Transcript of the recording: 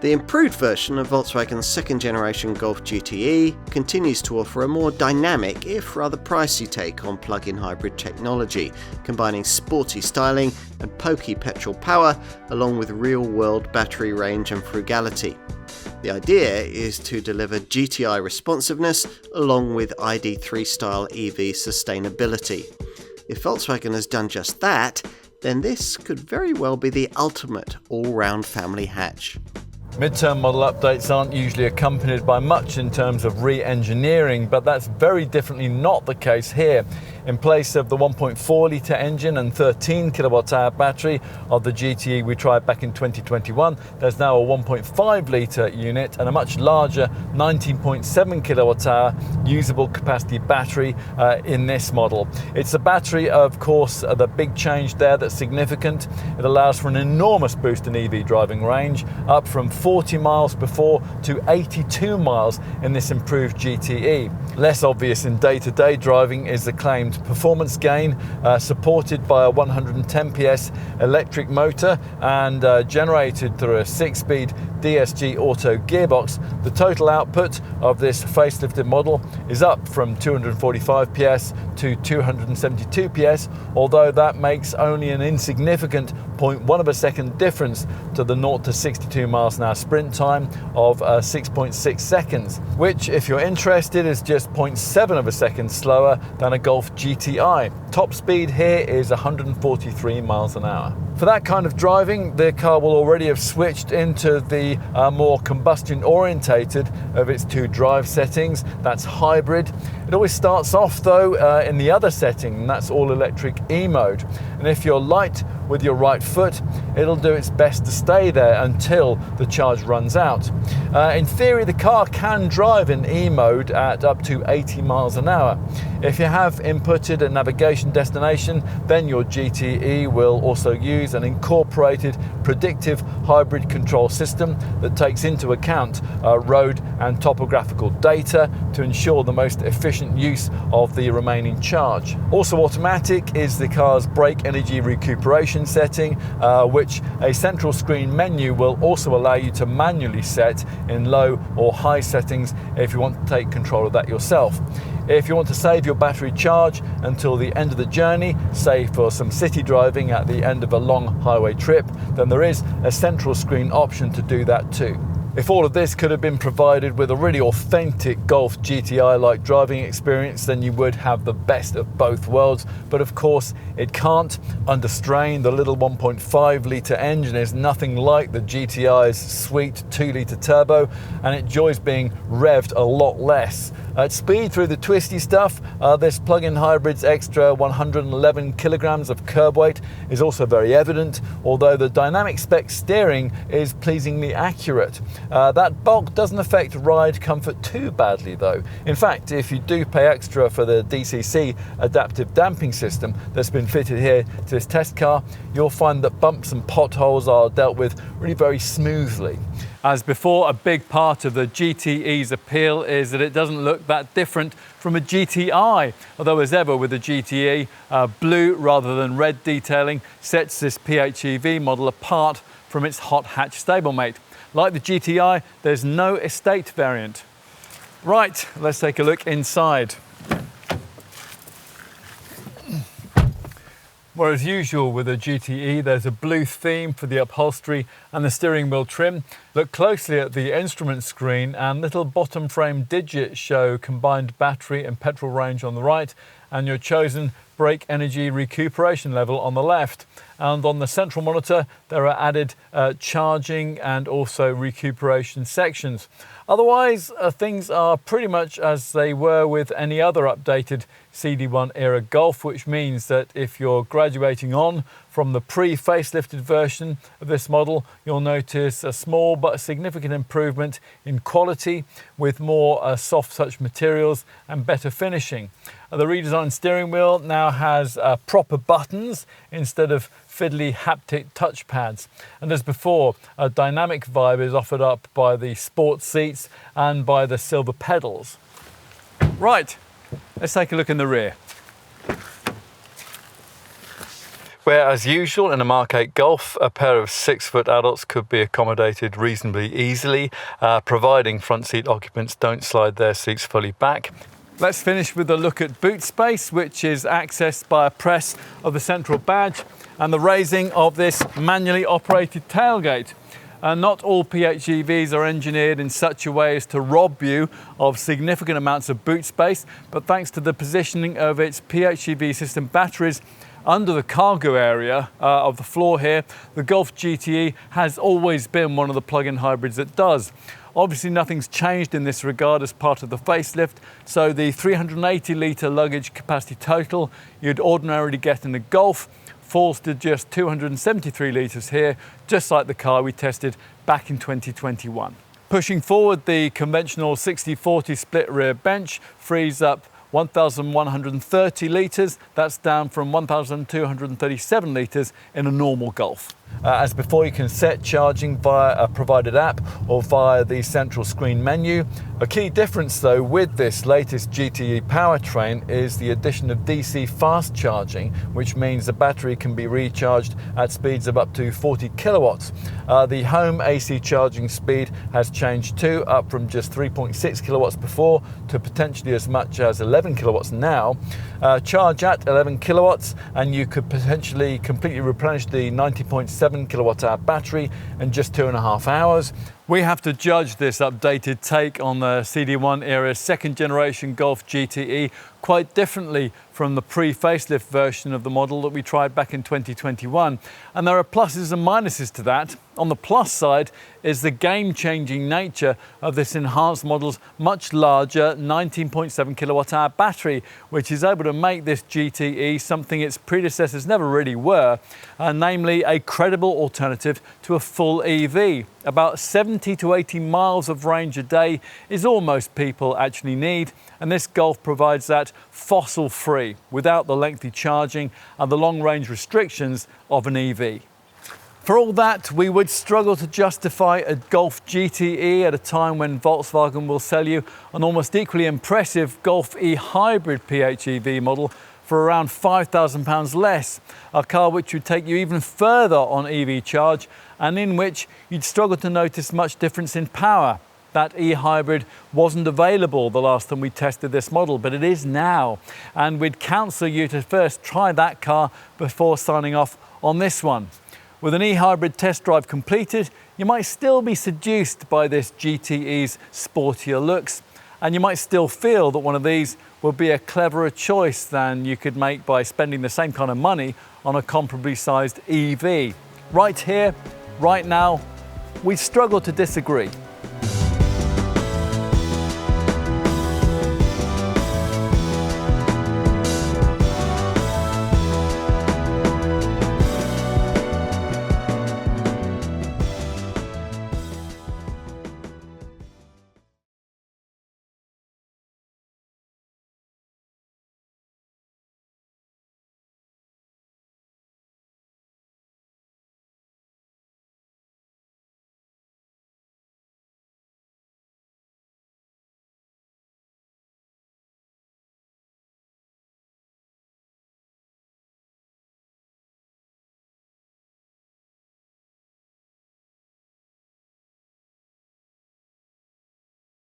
The improved version of Volkswagen's second-generation Golf GTE continues to offer a more dynamic, if rather pricey take on plug-in hybrid technology, combining sporty styling and pokey petrol power along with real-world battery range and frugality. The idea is to deliver GTI responsiveness along with ID.3-style EV sustainability. If Volkswagen has done just that, then this could very well be the ultimate all-round family hatch. Midterm model updates aren't usually accompanied by much in terms of re-engineering, but that's very differently not the case here. In place of the 1.4 litre engine and 13 kilowatt-hour battery of the GTE we tried back in 2021, there's now a 1.5 litre unit and a much larger 19.7 kilowatt-hour usable capacity battery in this model. It's a battery, of course, the big change there that's significant. It allows for an enormous boost in EV driving range, up from 40 miles before to 82 miles in this improved GTE. Less obvious in day-to-day driving is the claimed performance gain, supported by a 110 PS electric motor and generated through a 6-speed DSG auto gearbox. The total output of this facelifted model is up from 245 PS to 272 PS, although that makes only an insignificant 0.1 of a second difference to the 0 to 62 miles an hour sprint time of 6.6 seconds, which, if you're interested, is just 0.7 of a second slower than a Golf GTI. Top speed here is 143 miles an hour. For that kind of driving, the car will already have switched into the more combustion orientated of its two drive settings. That's hybrid. It always starts off though in the other setting, and that's all electric E mode. And if you're light with your right foot, it'll do its best to stay there until the charge runs out. In theory, the car can drive in E mode at up to 80 miles an hour. If you have inputted a navigation destination, then your GTE will also use an incorporated predictive hybrid control system that takes into account road and topographical data to ensure the most efficient use of the remaining charge. Also automatic is the car's brake energy recuperation setting, which a central screen menu will also allow you to manually set in low or high settings if you want to take control of that yourself. If you want to save your battery charge until the end of the journey, say for some city driving at the end of a long highway trip, then there is a central screen option to do that too. If all of this could have been provided with a really authentic Golf GTI-like driving experience, then you would have the best of both worlds. But of course, it can't. Under strain, the little 1.5 litre engine is nothing like the GTI's sweet 2 litre turbo, and it enjoys being revved a lot less. At speed through the twisty stuff, this plug-in hybrid's extra 111 kilograms of curb weight is also very evident, although the dynamic spec steering is pleasingly accurate. That bulk doesn't affect ride comfort too badly though. In fact, if you do pay extra for the DCC adaptive damping system that's been fitted here to this test car, you'll find that bumps and potholes are dealt with really very smoothly. As before, a big part of the GTE's appeal is that it doesn't look that different from a GTI. Although as ever with the GTE, blue rather than red detailing sets this PHEV model apart from its hot hatch stablemate. Like the GTI, there's no estate variant. Right, let's take a look inside. Well, as usual with a GTE, there's a blue theme for the upholstery and the steering wheel trim. Look closely at the instrument screen, and little bottom frame digits show combined battery and petrol range on the right, and your chosen brake energy recuperation level on the left. And on the central monitor, there are added charging and also recuperation sections. Otherwise, things are pretty much as they were with any other updated CD1 era Golf, which means that if you're graduating on from the pre-facelifted version of this model, you'll notice a small but significant improvement in quality with more soft touch materials and better finishing. The redesigned steering wheel now has proper buttons instead of fiddly haptic touchpads. And as before, a dynamic vibe is offered up by the sport seats and by the silver pedals. Right, let's take a look in the rear. where, as usual in a Mark 8 Golf, a pair of 6-foot adults could be accommodated reasonably easily, providing front seat occupants don't slide their seats fully back. Let's finish with a look at boot space, which is accessed by a press of the central badge and the raising of this manually operated tailgate. Not all PHEVs are engineered in such a way as to rob you of significant amounts of boot space, but thanks to the positioning of its PHEV system batteries under the cargo area of the floor here, the Golf GTE has always been one of the plug-in hybrids that does. Obviously nothing's changed in this regard as part of the facelift, so the 380 litre luggage capacity total you'd ordinarily get in the Golf falls to just 273 litres here, just like the car we tested back in 2021. Pushing forward, the conventional 60-40 split rear bench frees up 1,130 litres. That's down from 1,237 litres in a normal Golf. As before, you can set charging via a provided app or via the central screen menu. A key difference though with this latest GTE powertrain is the addition of DC fast charging, which means the battery can be recharged at speeds of up to 40 kilowatts. The home AC charging speed has changed too, up from just 3.6 kilowatts before to potentially as much as 11 kilowatts now. Charge at 11 kilowatts and you could potentially completely replenish the 90.7 kilowatt hour battery in just 2.5 hours. We have to judge this updated take on the CD1 era second generation Golf GTE quite differently from the pre-facelift version of the model that we tried back in 2021. And there are pluses and minuses to that. On the plus side is the game-changing nature of this enhanced model's much larger 19.7 kilowatt hour battery, which is able to make this GTE something its predecessors never really were, namely a credible alternative to a full EV. About 70 to 80 miles of range a day is all most people actually need, and this Golf provides that fossil-free without the lengthy charging and the long-range restrictions of an EV. For all that, we would struggle to justify a Golf GTE at a time when Volkswagen will sell you an almost equally impressive Golf E hybrid PHEV model for around £5,000 less, a car which would take you even further on EV charge and in which you'd struggle to notice much difference in power. That e-hybrid wasn't available the last time we tested this model, but it is now. And we'd counsel you to first try that car before signing off on this one. With an e-hybrid test drive completed, you might still be seduced by this GTE's sportier looks, and you might still feel that one of these would be a cleverer choice than you could make by spending the same kind of money on a comparably sized EV. Right here, right now, we struggle to disagree.